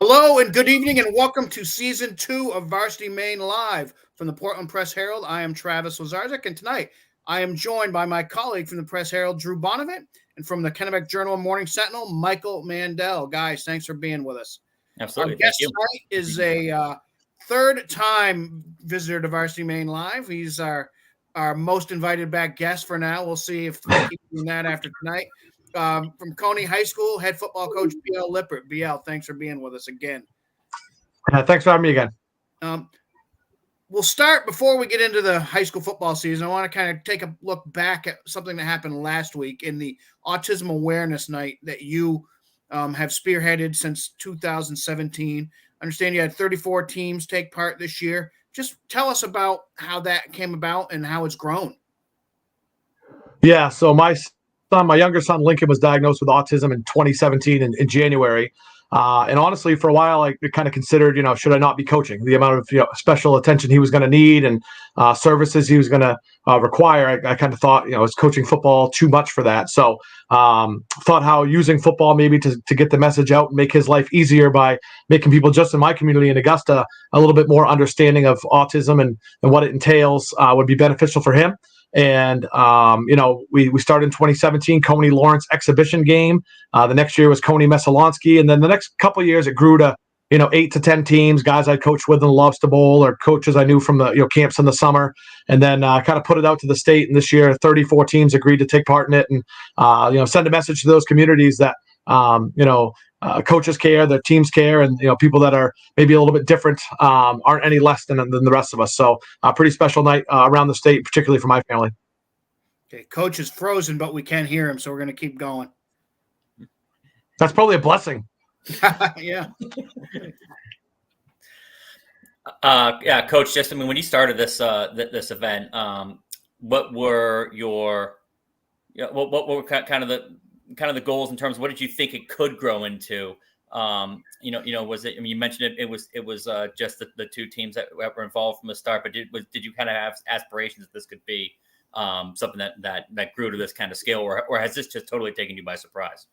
Hello and good evening, and welcome to season 2 of Varsity Maine Live from the Portland Press Herald. I am Travis Lazarzik, and tonight I am joined by my colleague from the Press Herald, Drew Bonavent, and from the Kennebec Journal and Morning Sentinel, Michael Mandel. Guys, thanks for being with us. Absolutely. Our guest tonight is a third-time visitor to Varsity Maine Live. He's our most invited back guest for now. We'll see if we keep doing that after tonight. From Coney High School, head football coach BL Lippert. BL, thanks for being with us again. Thanks for having me again. We'll start before we get into the high school football season. I want to kind of take a look back at something that happened last week in the Autism Awareness Night that you have spearheaded since 2017. I understand you had 34 teams take part this year. Just tell us about how that came about and how it's grown. Yeah, so my younger son, Lincoln, was diagnosed with autism in 2017 in January. And honestly, for a while, I kind of considered, should I not be coaching? The amount of special attention he was going to need and services he was going to require. I kind of thought, is coaching football too much for that? So thought how using football maybe to get the message out and make his life easier by making people just in my community in Augusta a little bit more understanding of autism and what it entails would be beneficial for him. And, we started in 2017, Coney Lawrence exhibition game. The next year was Coney Messalonsky. And then the next couple of years, it grew to, 8 to 10 teams, guys I coached with in the Lobster Bowl or coaches I knew from the, camps in the summer. And then kind of put it out to the state. And this year, 34 teams agreed to take part in it and, send a message to those communities that, coaches care, their teams care, and people that are maybe a little bit different aren't any less than the rest of us. So a pretty special night around the state, particularly for my family. Okay, Coach is frozen, but we can't hear him, so we're going to keep going. That's probably a blessing. Yeah. Yeah, Coach. When you started this event, what were what were kind of the goals in terms of what did you think it could grow into? Was it? I mean, you mentioned it. It was just the two teams that were involved from the start. But did you kind of have aspirations that this could be something that grew to this kind of scale, or has this just totally taken you by surprise?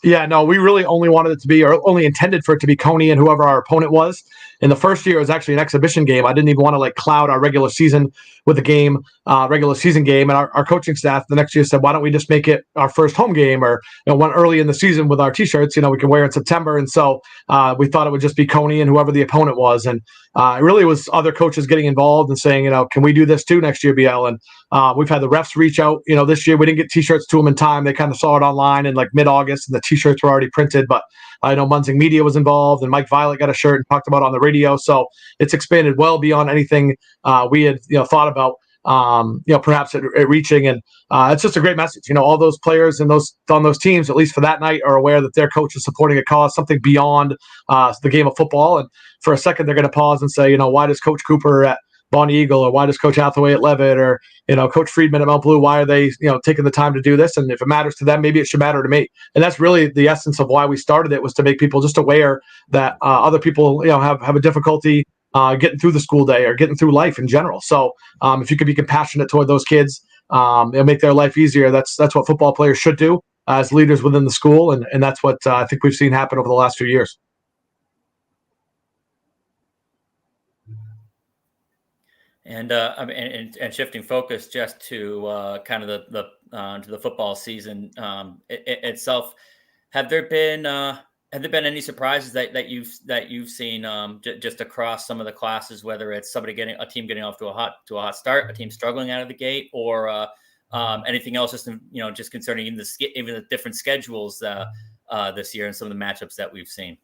Yeah, no, we really only wanted it to be, or only intended for it to be Coney and whoever our opponent was. In the first year, it was actually an exhibition game. I didn't even want to cloud our regular season with a game, regular season game. And our coaching staff the next year said, why don't we just make it our first home game, or one early in the season with our T-shirts, we can wear in September. And so we thought it would just be Coney and whoever the opponent was. And it really was other coaches getting involved and saying, can we do this too next year, BL? And we've had the refs reach out. This year we didn't get T-shirts to them in time. They kind of saw it online in mid-August, and the T-shirts were already printed. But I know Munzing Media was involved, and Mike Violet got a shirt and talked about it on the radio. So it's expanded well beyond anything we had thought about. Perhaps it reaching, and it's just a great message. All those players and those on those teams, at least for that night, are aware that their coach is supporting a cause, something beyond the game of football. And for a second, they're going to pause and say, why does Coach Cooper at Bonnie Eagle, or why does Coach Hathaway at Levitt, or Coach Friedman at Mount Blue, why are they taking the time to do this? And if it matters to them, maybe it should matter to me. And that's really the essence of why we started it, was to make people just aware that other people have a difficulty getting through the school day or getting through life in general. So if you could be compassionate toward those kids and make their life easier, that's what football players should do as leaders within the school, and that's what I think we've seen happen over the last few years. And and shifting focus just to kind of to the football season itself, have there been any surprises that you've seen just across some of the classes, whether it's a team getting off to a hot start, a team struggling out of the gate, or anything else just concerning even the different schedules this year and some of the matchups that we've seen?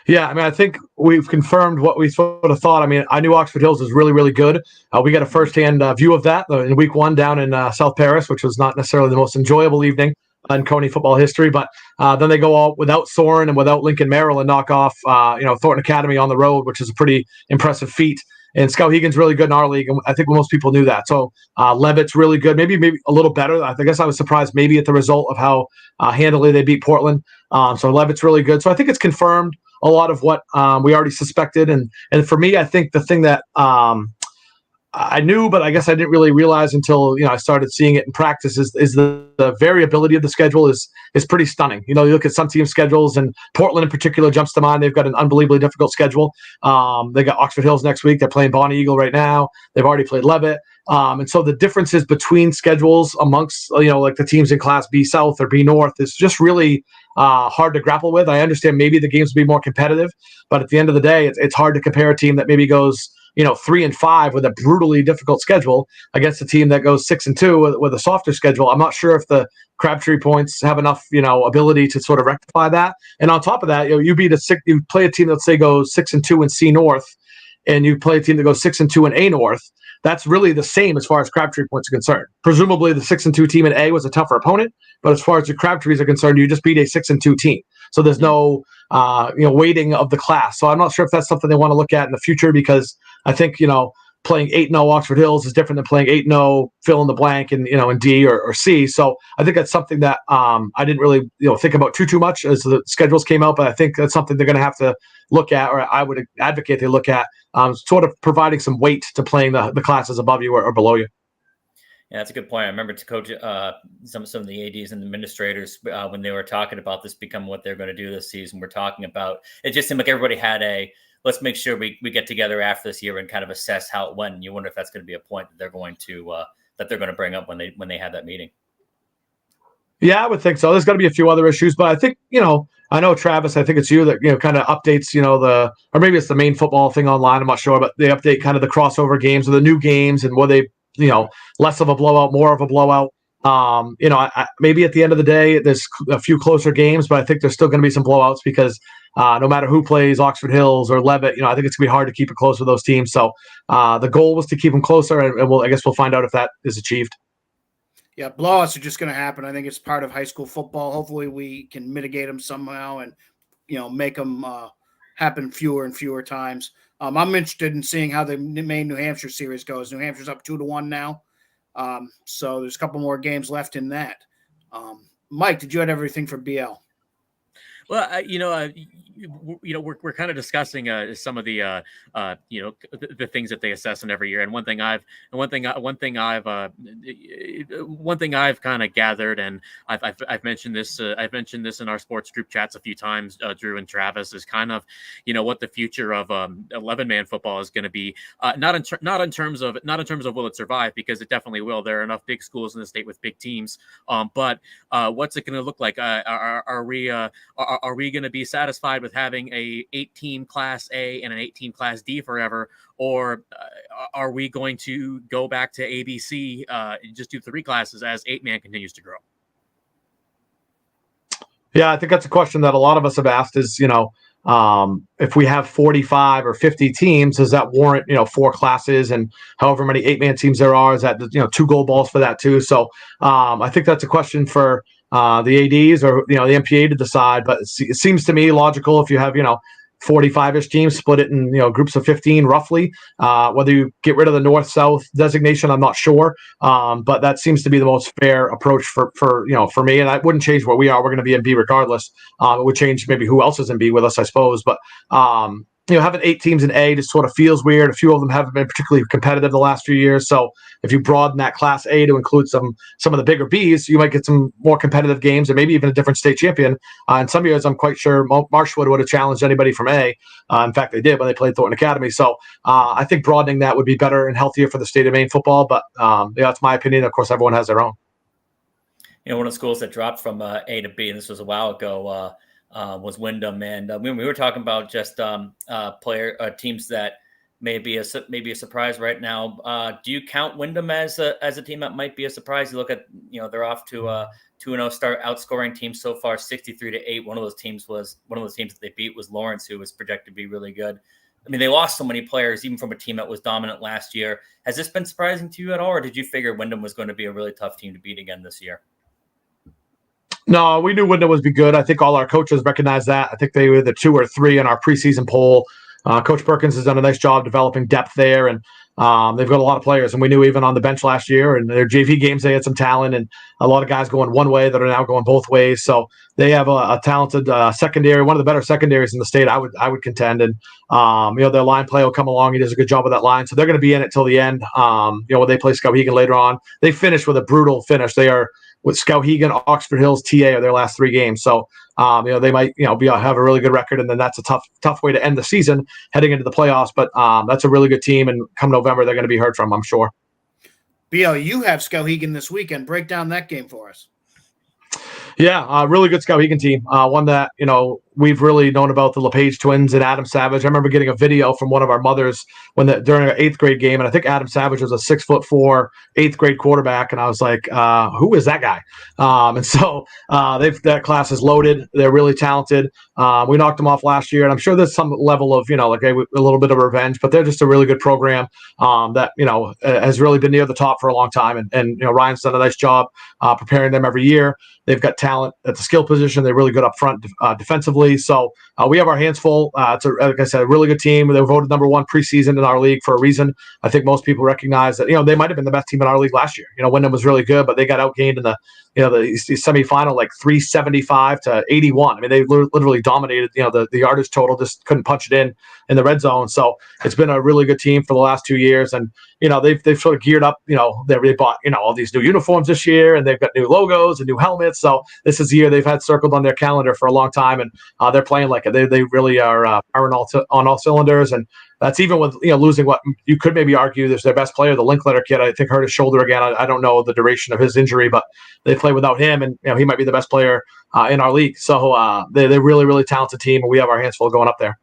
Yeah, I think we've confirmed what we sort of thought. I knew Oxford Hills was really, really good. We got a firsthand view of that in week 1 down in South Paris, which was not necessarily the most enjoyable evening in Coney football history. But then they go out without Soren and without Lincoln Merrill and knock off Thornton Academy on the road, which is a pretty impressive feat. And Skowhegan's really good in our league, and I think most people knew that. So Levitt's really good, maybe a little better. I guess I was surprised maybe at the result of how handily they beat Portland. So Levitt's really good. So I think it's confirmed a lot of what we already suspected. And for me, I think the thing that I knew, but I guess I didn't really realize until I started seeing it in practice. Is the variability of the schedule is pretty stunning. You look at some team schedules, and Portland in particular jumps to mind. They've got an unbelievably difficult schedule. They got Oxford Hills next week. They're playing Bonnie Eagle right now. They've already played Levitt. And so the differences between schedules amongst like the teams in Class B South or B North is just really hard to grapple with. I understand maybe the games will be more competitive, but at the end of the day, it's hard to compare a team that maybe goes 3-5 with a brutally difficult schedule against a team that goes 6-2 with a softer schedule. I'm not sure if the Crabtree points have enough ability to sort of rectify that. And on top of that, you play a team that say goes 6-2 in C North, and you play a team that goes 6-2 in A North. That's really the same as far as Crabtree points are concerned. Presumably, the 6-2 team in A was a tougher opponent, but as far as the Crabtrees are concerned, you just beat a 6-2 team. So there's no weighting of the class. So I'm not sure if that's something they want to look at in the future, because I think playing 8-0 Oxford Hills is different than playing 8-0 fill in the blank in in D or C. So I think that's something that I didn't really think about too much as the schedules came out, but I think that's something they're going to have to look at, or I would advocate they look at, sort of providing some weight to playing the classes above you or below you. Yeah, that's a good point. I remember to coach some of the ADs and administrators when they were talking about this becoming what they're going to do this season. We're talking about, it just seemed like everybody had let's make sure we get together after this year and kind of assess how it went. And you wonder if that's going to be a point that they're going to bring up when they have that meeting. Yeah, I would think so. There's got to be a few other issues, but I think, I know Travis, I think it's you that, kind of updates, or maybe it's the Maine football thing online. I'm not sure, but they update kind of the crossover games or the new games and where they, less of a blowout, more of a blowout. Maybe at the end of the day, there's a few closer games, but I think there's still going to be some blowouts because no matter who plays Oxford Hills or Levitt, I think it's going to be hard to keep it close with those teams. So the goal was to keep them closer, and I guess we'll find out if that is achieved. Yeah, blowouts are just going to happen. I think it's part of high school football. Hopefully we can mitigate them somehow and, make them happen fewer and fewer times. I'm interested in seeing how the Maine New Hampshire series goes. New Hampshire's up 2-1 now. So there's a couple more games left in that. Mike, did you have everything for BL? Well, we're kind of discussing some of the the things that they assess in every year, and one thing I've kind of gathered, and I've mentioned this in our sports group chats a few times, Drew and Travis, is kind of what the future of 11-man football is going to be. Not in terms of will it survive, because it definitely will. There are enough big schools in the state with big teams, but what's it going to look like? Are we going to be satisfied with having a 8-team Class A and an 8-team Class D forever, or are we going to go back to ABC, just do 3 classes as 8-man continues to grow? Yeah, I think that's a question that a lot of us have asked is, if we have 45 or 50 teams, does that warrant, 4 classes, and however many 8-man teams there are, is that, 2 gold balls for that too? So I think that's a question for the ADs or, the MPA to decide, but it seems to me logical if you have, 45-ish teams, split it in, groups of 15 roughly. Whether you get rid of the north-south designation, I'm not sure. But that seems to be the most fair approach for me. And that wouldn't change what we are. We're going to be in B regardless. It would change maybe who else is in B with us, I suppose. But having 8 teams in A just sort of feels weird. A few of them haven't been particularly competitive the last few years. So if you broaden that Class A to include some of the bigger Bs, you might get some more competitive games and maybe even a different state champion. In some years, I'm quite sure Marshwood would have challenged anybody from A. In fact, they did when they played Thornton Academy. So I think broadening that would be better and healthier for the state of Maine football. But that's my opinion. Of course, everyone has their own. One of the schools that dropped from A to B, and this was a while ago, was Wyndham, and we were talking about just teams that may be a surprise right now. Do you count Wyndham as a team that might be a surprise? You look at they're off to a 2-0 start, outscoring teams so far 63-8. One of those teams that they beat was Lawrence, who was projected to be really good. I mean, they lost so many players, even from a team that was dominant last year. Has this been surprising to you at all, or did you figure Wyndham was going to be a really tough team to beat again this year? No, we knew Wyndham would be good. I think all our coaches recognize that. I think they were the 2 or 3 in our preseason poll. Coach Perkins has done a nice job developing depth there. And, they've got a lot of players, and we knew even on the bench last year and their JV games, they had some talent and a lot of guys going one way that are now going both ways. So they have a talented secondary, one of the better secondaries in the state, I would contend. And, their line play will come along. He does a good job of that line. So they're going to be in it till the end. When they play Skowhegan later on, they finish with a brutal finish. They are with Skowhegan, Oxford Hills, TA are their last 3 games. So, they might, have a really good record, and then that's a tough way to end the season heading into the playoffs. But that's a really good team, and come November, they're going to be heard from, I'm sure. BL, you have Skowhegan this weekend. Break down that game for us. Yeah, really good Skowhegan team. One that, we've really known about, the LePage twins and Adam Savage. I remember getting a video from one of our mothers during our 8th grade game, and I think Adam Savage was a 6'4" 8th grade quarterback, and I was like, who is that guy? And so that class is loaded. They're really talented. We knocked them off last year, and I'm sure there's some level of, a little bit of revenge, but they're just a really good program that, has really been near the top for a long time. And Ryan's done a nice job preparing them every year. They've got talent at the skill position. They're really good up front defensively. So we have our hands full. It's, like I said, a really good team. They were voted number 1 preseason in our league for a reason. I think most people recognize that, they might have been the best team in our league last year. Wyndham was really good, but they got outgained in the semifinal, like 375 to 81. I mean, they literally dominated, the yardage total, just couldn't punch it in the red zone. So it's been a really good team for the last 2 years. And, they've sort of geared up, they bought, all these new uniforms this year, and they've got new logos and new helmets. So this is the year they've had circled on their calendar for a long time, and they're playing like it. They really are on all cylinders. And that's even with, losing what you could maybe argue is their best player, the Linkletter kid. I think hurt his shoulder again. I don't know the duration of his injury, but they play without him, and he might be the best player in our league. So they're really, really talented team, and we have our hands full going up there.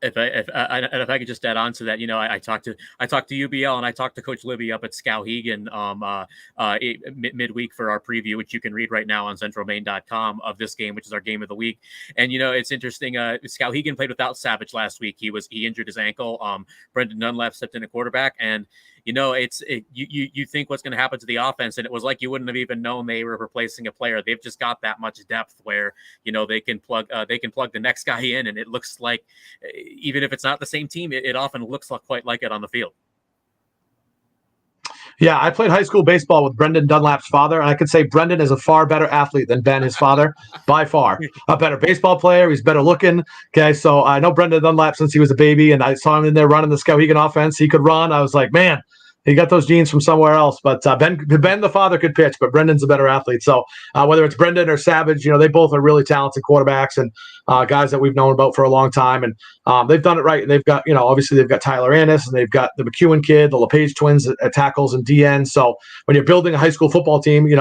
If I could just add on to that, I talked to UBL, and I talked to Coach Libby up at Skowhegan midweek for our preview, which you can read right now on centralmaine.com of this game, which is our game of the week. And it's interesting. Skowhegan played without Savage last week. He injured his ankle. Brendan Dunlap stepped in at quarterback, and you think what's going to happen to the offense, and it was like you wouldn't have even known they were replacing a player. They've just got that much depth where they can plug the next guy in, and it looks like, even if it's not the same team, it often looks quite like it on the field. Yeah, I played high school baseball with Brendan Dunlap's father, and I could say Brendan is a far better athlete than Ben, his father, by far. A better baseball player. He's better looking. Okay, so I know Brendan Dunlap since he was a baby, and I saw him in there running the Skowhegan offense. He could run. I was like, man, he got those genes from somewhere else. But Ben, the father, could pitch, but Brendan's a better athlete. So whether it's Brendan or Savage, they both are really talented quarterbacks and guys that we've known about for a long time. And they've done it right. And they've got, obviously they've got Tyler Annis, and they've got the McEwen kid, the LePage twins at tackles and DN. So when you're building a high school football team, you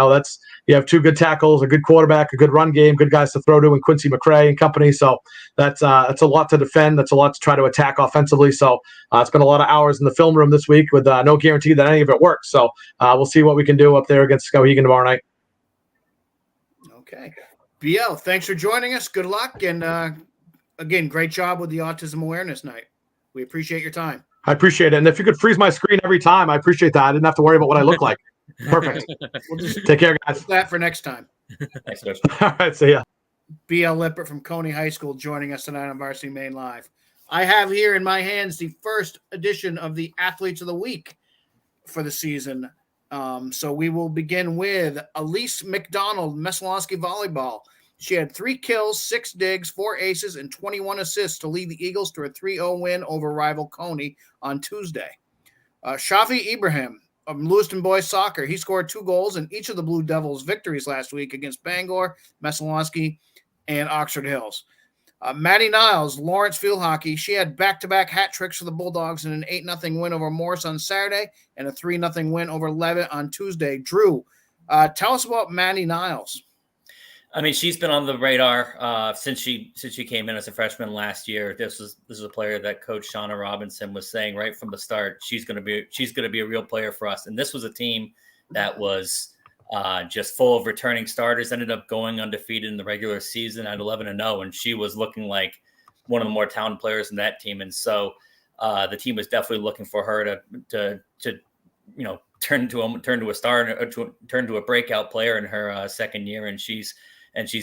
have 2 good tackles, a good quarterback, a good run game, good guys to throw to, and Quincy McCrae and company. So that's a lot to defend. That's a lot to try to attack offensively. So it's been a lot of hours in the film room this week with no guarantee that any of it works. So we'll see what we can do up there against Skowhegan tomorrow night. Okay. BL, thanks for joining us. Good luck. And again, great job with the Autism Awareness Night. We appreciate your time. I appreciate it. And if you could freeze my screen every time, I appreciate that. I didn't have to worry about what I look like. Perfect. We'll just take care, guys. That for next time. Thanks, Coach. All right, see ya. BL Lippert from Coney High School joining us tonight on Varsity Maine Live. I have here in my hands the first edition of the Athletes of the Week for the season. So we will begin with Elise McDonald, Messalonskee Volleyball. She had 3 kills, 6 digs, 4 aces, and 21 assists to lead the Eagles to a 3-0 win over rival Coney on Tuesday. Shafi Ibrahim of Lewiston Boys Soccer. He scored 2 goals in each of the Blue Devils' victories last week against Bangor, Messalonskee, and Oxford Hills. Maddie Niles, Lawrence Field Hockey. She had back-to-back hat tricks for the Bulldogs in an 8-0 win over Morris on Saturday and a 3-0 win over Levitt on Tuesday. Drew, tell us about Maddie Niles. I mean, she's been on the radar since she came in as a freshman last year. This is a player that Coach Shauna Robinson was saying right from the start. She's going to be a real player for us. And this was a team that was just full of returning starters. Ended up going undefeated in the regular season at 11-0, and she was looking like one of the more talented players in that team. And so the team was definitely looking for her to turn to a star, turn to a breakout player in her second year, and she's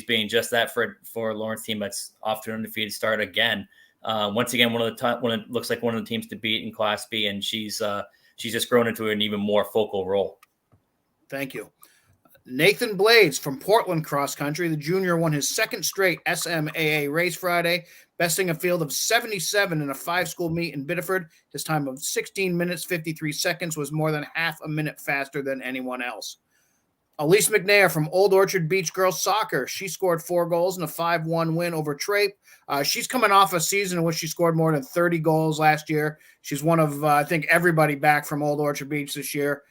being just that for Lawrence team that's off to an undefeated start again. Once again, looks like one of the teams to beat in Class B, and she's just grown into an even more focal role. Thank you. Nathan Blades from Portland Cross Country. The junior won his second straight SMAA race Friday, besting a field of 77 in a 5-school meet in Biddeford. His time of 16 minutes, 53 seconds was more than half a minute faster than anyone else. Elise Mcnair from Old Orchard Beach Girls Soccer. She scored 4 goals in a 5-1 win over Trape. She's coming off a season in which she scored more than 30 goals last year. She's one of, I think, everybody back from Old Orchard Beach this year.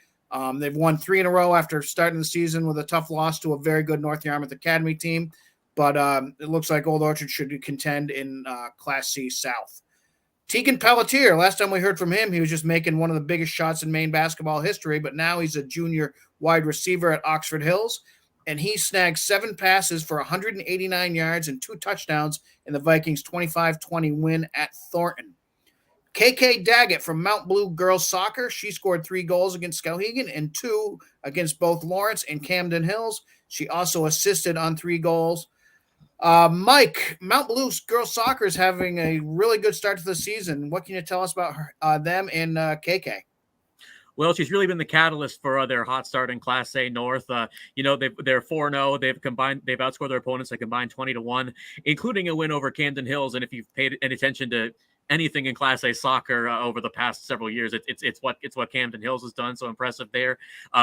They've won 3 in a row after starting the season with a tough loss to a very good North Yarmouth Academy team. But it looks like Old Orchard should contend in Class C South. Tegan Pelletier, last time we heard from him, he was just making one of the biggest shots in Maine basketball history, but now he's a junior wide receiver at Oxford Hills, and he snagged 7 passes for 189 yards and 2 touchdowns in the Vikings' 25-20 win at Thornton. KK Daggett from Mount Blue Girls Soccer. She scored 3 goals against Skowhegan and 2 against both Lawrence and Camden Hills. She also assisted on 3 goals. Mike, Mount Blue Girls Soccer is having a really good start to the season. What can you tell us about them and KK? Well, she's really been the catalyst for their hot start in Class A North. They're 4-0. They've outscored their opponents a combined 20-1, including a win over Camden Hills. And if you've paid any attention to anything in Class A soccer over the past several years, it's what Camden Hills has done. So impressive there.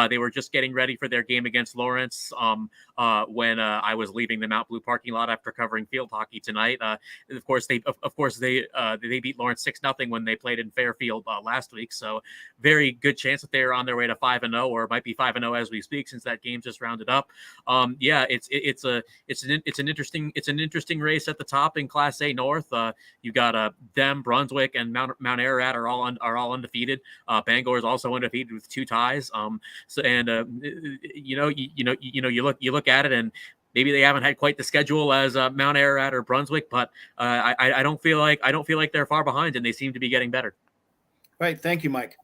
They were just getting ready for their game against Lawrence when I was leaving the Mount Blue parking lot after covering field hockey tonight. Of course they beat Lawrence 6-0 when they played in Fairfield last week. So very good chance that they're on their way to 5-0, or might be 5-0 as we speak, since that game just rounded up. It's an interesting race at the top in Class A North. You got them, Brunswick, and Mcnair are all undefeated. Bangor is also undefeated with 2 ties. You look at it, and maybe they haven't had quite the schedule as Mcnair or Brunswick, but I don't feel like they're far behind, and they seem to be getting better. Right, thank you, Mike.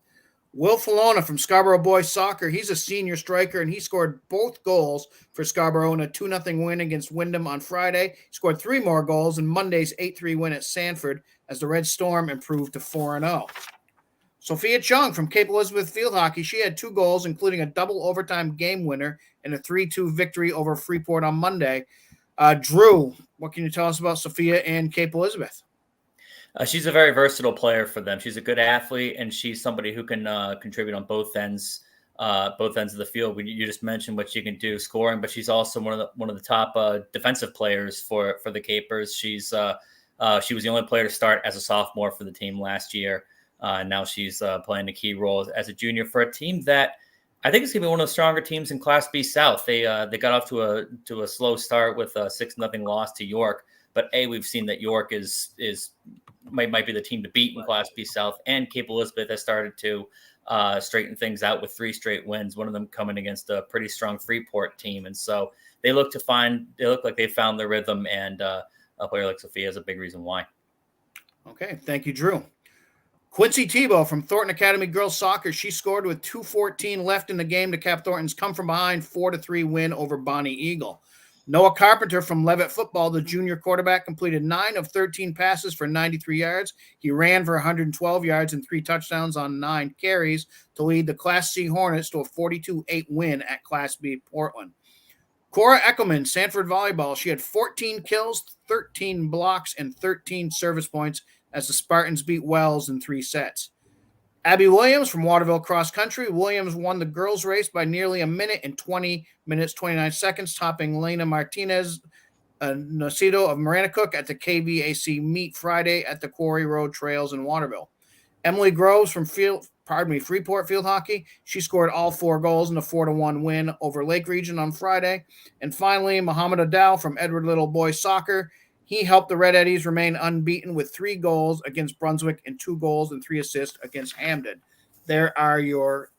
Will Falona from Scarborough Boys Soccer. He's a senior striker, and he scored both goals for Scarborough in a 2-0 win against Wyndham on Friday. He scored 3 more goals in Monday's 8-3 win at Sanford as the Red Storm improved to 4-0. Sophia Chung from Cape Elizabeth Field Hockey. She had 2 goals, including a double overtime game winner and a 3-2 victory over Freeport on Monday. Drew, what can you tell us about Sophia and Cape Elizabeth? She's a very versatile player for them. She's a good athlete, and she's somebody who can contribute on both ends of the field. You just mentioned what she can do scoring, but she's also one of the top defensive players for the Capers. She was the only player to start as a sophomore for the team last year. Now she's playing a key role as a junior for a team that I think is going to be one of the stronger teams in Class B South. They got off to a slow start with a 6-0 loss to York, but we've seen that York might be the team to beat in Class B South, and Cape Elizabeth has started to straighten things out with 3 straight wins, one of them coming against a pretty strong Freeport team. And so they look like they found their rhythm, and a player like Sophia is a big reason why. Okay, thank you, Drew. Quincy Tebow from Thornton Academy Girls Soccer. She scored with 2:14 left in the game to cap Thornton's come-from-behind 4-3 win over Bonnie Eagle. Noah Carpenter from Levitt Football, the junior quarterback, completed 9 of 13 passes for 93 yards. He ran for 112 yards and 3 touchdowns on 9 carries to lead the Class C Hornets to a 42-8 win at Class B Portland. Cora Eckelman, Sanford Volleyball. She had 14 kills, 13 blocks, and 13 service points as the Spartans beat Wells in 3 sets. Abby Williams from Waterville Cross Country. Williams won the girls' race by nearly 1 minute and 20 minutes, 29 seconds, topping Lena Martinez Nocido of Maranacook at the KVAC meet Friday at the Quarry Road Trails in Waterville. Emily Groves from Freeport Field Hockey. She scored all 4 goals in a 4-1 win over Lake Region on Friday. And finally, Muhammad Adal from Edward Little Boys Soccer. He helped the Red Eddies remain unbeaten with 3 goals against Brunswick and 2 goals and 3 assists against Hamden. There are your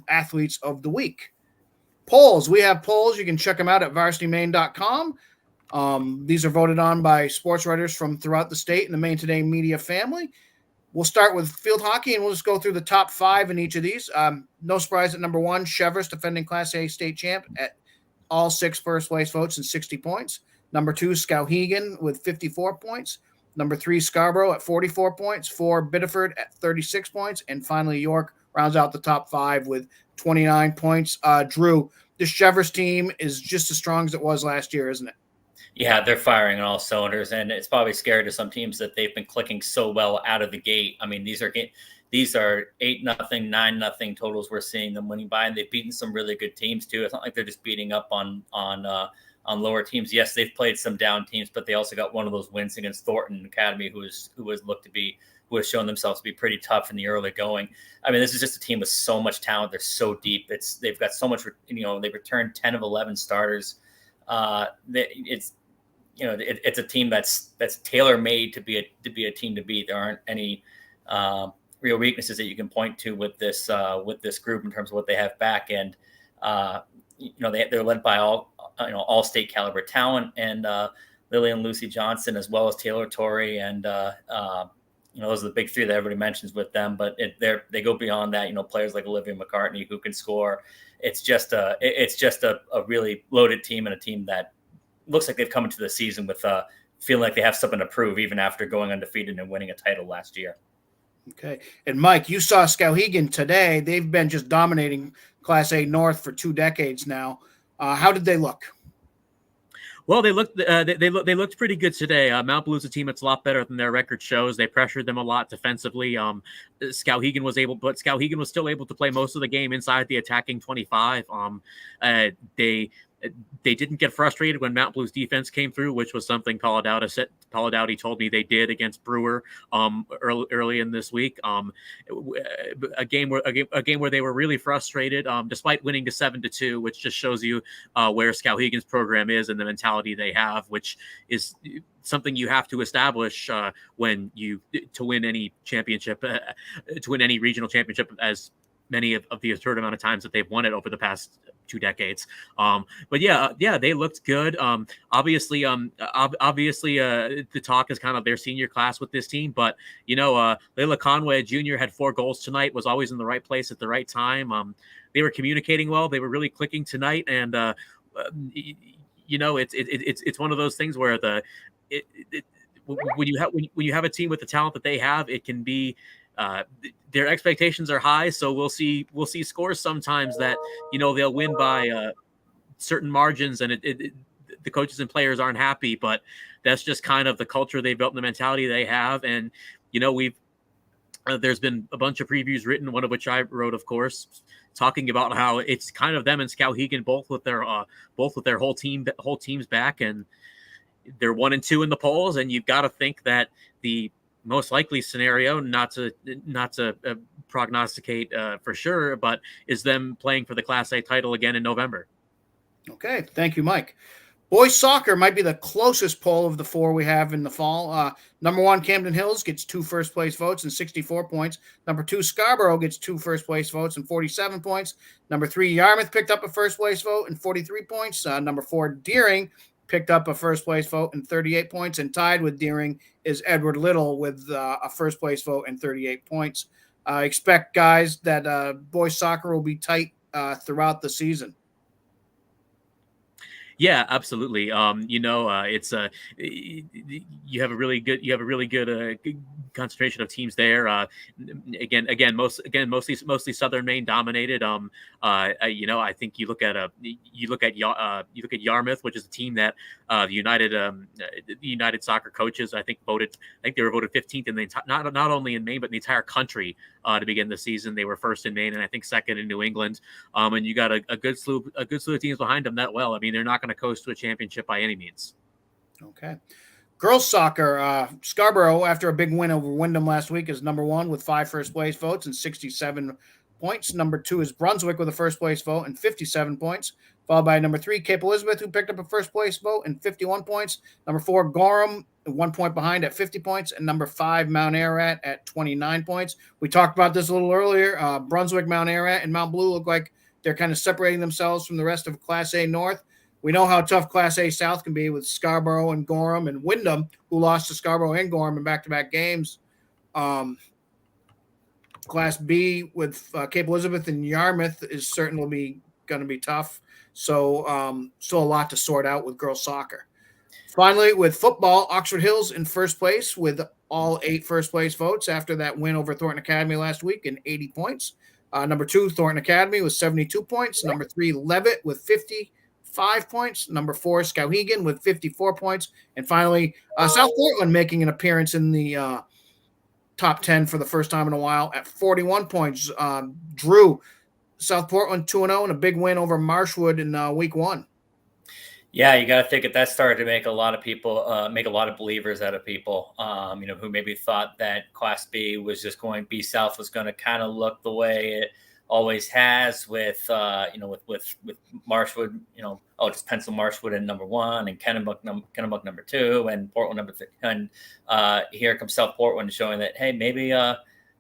athletes of the week. Polls. We have polls. You can check them out at varsitymaine.com. These are voted on by sports writers from throughout the state and the Maine Today media family. We'll start with field hockey, and we'll just go through the top 5 in each of these. No surprise at number 1, Cheverus, defending Class A state champ, at all 6 first-place votes and 60 points. Number 2, Skowhegan with 54 points. Number 3, Scarborough at 44 points. 4, Biddeford at 36 points. And finally, York rounds out the top 5 with 29 points. Drew, this Chevers team is just as strong as it was last year, isn't it? Yeah, they're firing on all cylinders, and it's probably scary to some teams that they've been clicking so well out of the gate. I mean, these are 8-0, 9-0 totals we're seeing them winning by, and they've beaten some really good teams too. It's not like they're just beating up on lower teams. Yes, they've played some down teams, but they also got one of those wins against Thornton Academy, who has shown themselves to be pretty tough in the early going. I mean, this is just a team with so much talent. They're so deep. They've got so much. They returned 10 of 11 starters. It's a team that's tailor made to be a team to beat. There aren't any real weaknesses that you can point to with this group in terms of what they have back. And they're led by all state caliber talent, and Lily and Lucy Johnson, as well as Taylor Torrey, and those are the big three that everybody mentions with them. But they go beyond that. Players like Olivia McCartney who can score. It's just a really loaded team, and a team that looks like they've come into the season with feeling like they have something to prove, even after going undefeated and winning a title last year. Okay. And Mike, you saw Skowhegan today. They've been just dominating Class A North for 2 decades now. How did they look? Well, they looked pretty good today. Mount Blue's a team that's a lot better than their record shows. They pressured them a lot defensively. Skowhegan was still able to play most of the game inside the attacking 25. They didn't get frustrated when Mount Blue's defense came through, which was something Paladowdy told me they did against Brewer early in this week. A game where they were really frustrated, despite winning to 7-2, which just shows you where Skowhegan's program is and the mentality they have, which is something you have to establish to win any championship, to win any regional championship, as many of the third amount of times that they've won it over the past 2 decades. But they looked good. Obviously, the talk is kind of their senior class with this team, but Layla Conway Jr. had 4 goals tonight, was always in the right place at the right time. They were communicating well. They were really clicking tonight. And, it's one of those things where when you have a team with the talent that they have, it can be, their expectations are high, so we'll see scores sometimes that they'll win by certain margins, and the coaches and players aren't happy, but that's just kind of the culture they built and the mentality they have. And there's been a bunch of previews written, one of which I wrote, of course, talking about how it's kind of them and Skowhegan both with their whole teams back, and they're 1-2 in the polls, and you've got to think that the most likely scenario, not to prognosticate for sure, but is them playing for the Class A title again in November. Okay, thank you, Mike. Boys soccer might be the closest poll of the 4 we have in the fall. Number 1, Camden Hills gets 2 first-place votes and 64 points. Number 2, Scarborough gets 2 first-place votes and 47 points. Number 3, Yarmouth picked up a first-place vote and 43 points. Number 4, Deering picked up a first-place vote and 38 points. And tied with Deering is Edward Little with a first-place vote and 38 points. Expect, guys, that boys soccer will be tight throughout the season. Yeah, absolutely. It's you have a really good concentration of teams there. Mostly Southern Maine dominated. I think you look at Yarmouth, which is a team that the United Soccer coaches they were voted 15th in not only in Maine but in the entire country to begin the season. They were first in Maine and I think second in New England. And you got a good slew of teams behind them that well. I mean, they're not going to coast to a championship by any means. Okay. Girls soccer, Scarborough, after a big win over Wyndham last week, is number 1 with 5 first-place votes and 67 points. Number 2 is Brunswick with a first-place vote and 57 points, followed by number 3, Cape Elizabeth, who picked up a first-place vote and 51 points. Number 4, Gorham, 1 point behind at 50 points. And number 5, Mount Ararat at 29 points. We talked about this a little earlier. Brunswick, Mount Ararat, and Mount Blue look like they're kind of separating themselves from the rest of Class A North. We know how tough Class A South can be with Scarborough and Gorham and Wyndham, who lost to Scarborough and Gorham in back-to-back games. Class B with Cape Elizabeth and Yarmouth is certainly going to be tough. So still a lot to sort out with girls soccer. Finally, with football, Oxford Hills in first place with all 8 first-place votes after that win over Thornton Academy last week in 80 points. Number 2, Thornton Academy with 72 points. Number 3, Levitt with 55 points. Number 4, Skowhegan with 54 points. And finally, South Portland making an appearance in the top 10 for the first time in a while at 41 points. Drew, South Portland 2-0 and a big win over Marshwood in week 1. Yeah, you got to think that started to make a lot of people, make a lot of believers out of people, who maybe thought that Class B was just going, B South was going to kind of look the way it always has with Marshwood, just pencil Marshwood in number 1 and Kennebuck number 2 and Portland number 3. And here comes South Portland showing that, hey, maybe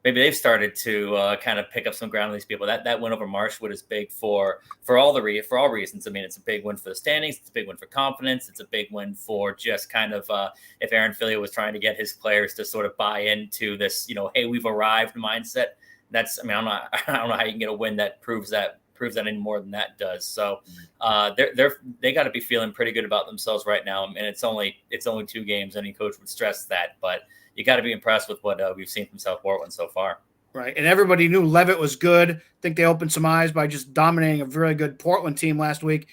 they've started to kind of pick up some ground on these people. That win over Marshwood is big for all reasons. I mean, it's a big win for the standings. It's a big win for confidence. It's a big win for just kind of if Aaron Filia was trying to get his players to sort of buy into this, hey, we've arrived mindset. I don't know how you can get a win that proves that any more than that does. So they got to be feeling pretty good about themselves right now. And it's only 2 games. Any coach would stress that, but you got to be impressed with what we've seen from South Portland so far. Right. And everybody knew Levitt was good. I think they opened some eyes by just dominating a very good Portland team last week.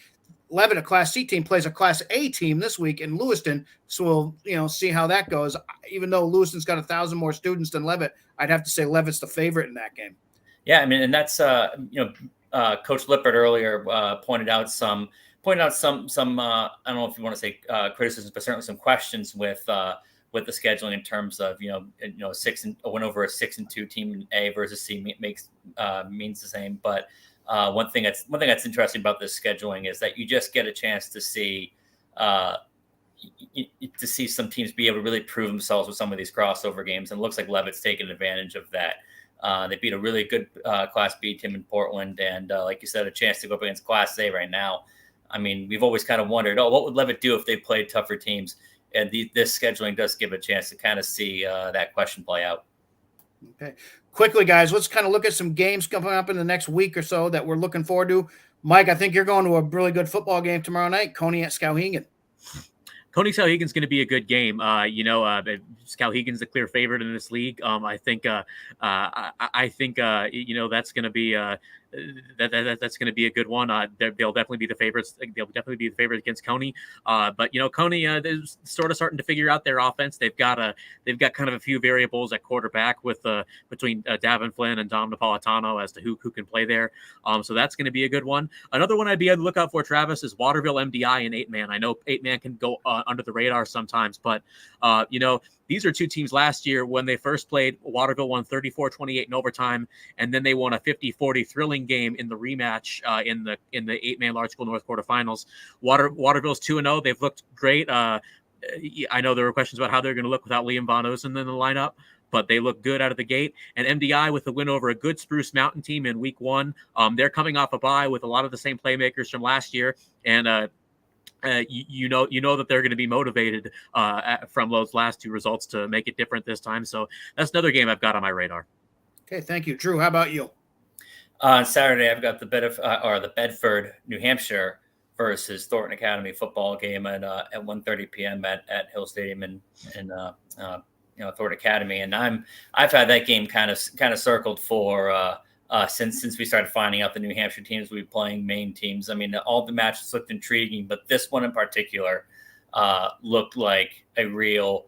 Levitt, a Class C team, plays a Class A team this week in Lewiston. So we'll, see how that goes. Even though Lewiston's got 1,000 more students than Levitt, I'd have to say Levitt's the favorite in that game. Yeah. I mean, and that's, Coach Lippert earlier pointed out some, I don't know if you want to say criticisms, but certainly some questions with the scheduling in terms of, a win over a 6-2 team in A versus C means the same. But one thing that's interesting about this scheduling is that you just get a chance to see some teams be able to really prove themselves with some of these crossover games. And it looks like Levitt's taken advantage of that. They beat a really good Class B team in Portland. And like you said, a chance to go up against Class A right now. I mean, we've always kind of wondered, what would Levitt do if they played tougher teams? And this scheduling does give a chance to kind of see that question play out. Okay. Quickly, guys, let's kind of look at some games coming up in the next week or so that we're looking forward to. Mike, I think you're going to a really good football game tomorrow night, Coney at Skowhegan. Coney Skowhegan's going to be a good game. Skowhegan's the clear favorite in this league. I think that's going to be that's going to be a good one. They'll definitely be the favorites. They'll definitely be the favorite against Coney. But Coney is sort of starting to figure out their offense. They've got kind of a few variables at quarterback with between Davin Flynn and Dom Napolitano as to who can play there. So that's going to be a good one. Another one I'd be able to look out for, Travis, is Waterville MDI and 8-man. I know 8-man can go under the radar sometimes, but these are 2 teams last year when they first played. Waterville won 34-28 in overtime, and then they won a 50-40 thrilling game in the rematch in the 8-man Large School North quarterfinals. Waterville's 2-0. They've looked great. I know there were questions about how they're going to look without Liam Von Ozen in the lineup, but they look good out of the gate. And MDI with a win over a good Spruce Mountain team in week 1. They're coming off a bye with a lot of the same playmakers from last year, and you know that they're going to be motivated from those last 2 results to make it different this time. So that's another game I've got on my radar. Okay, thank you, Drew. How about you? On Saturday, I've got the Bedford, New Hampshire versus Thornton Academy football game at 1:30 p.m. at Hill Stadium in Thornton Academy, and I've had that game kind of circled for. Since we started finding out the New Hampshire teams will be playing Maine teams. I mean, all the matches looked intriguing, but this one in particular looked like a real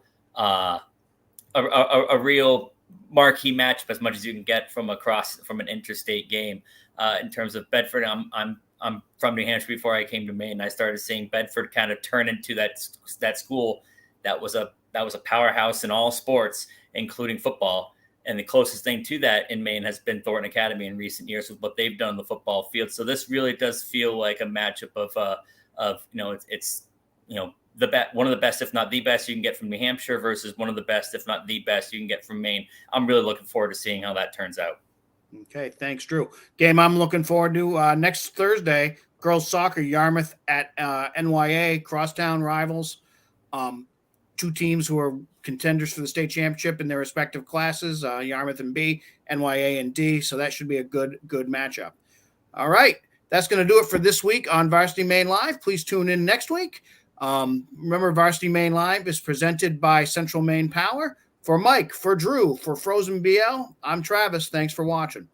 marquee matchup as much as you can get from an interstate game. In terms of Bedford, I'm from New Hampshire. Before I came to Maine, I started seeing Bedford kind of turn into that school that was a powerhouse in all sports, including football. And the closest thing to that in Maine has been Thornton Academy in recent years with what they've done on the football field. So this really does feel like a matchup of it's one of the best, if not the best, you can get from New Hampshire versus one of the best, if not the best, you can get from Maine. I'm really looking forward to seeing how that turns out. Okay, thanks, Drew. Game I'm looking forward to next Thursday, girls soccer, Yarmouth at NYA, crosstown rivals. 2 teams who are contenders for the state championship in their respective classes, Yarmouth in B, NYA in D. So that should be a good matchup. All right. That's going to do it for this week on Varsity Maine Live. Please tune in next week. Remember, Varsity Maine Live is presented by Central Maine Power. For Mike, for Drew, for Frozen BL, I'm Travis. Thanks for watching.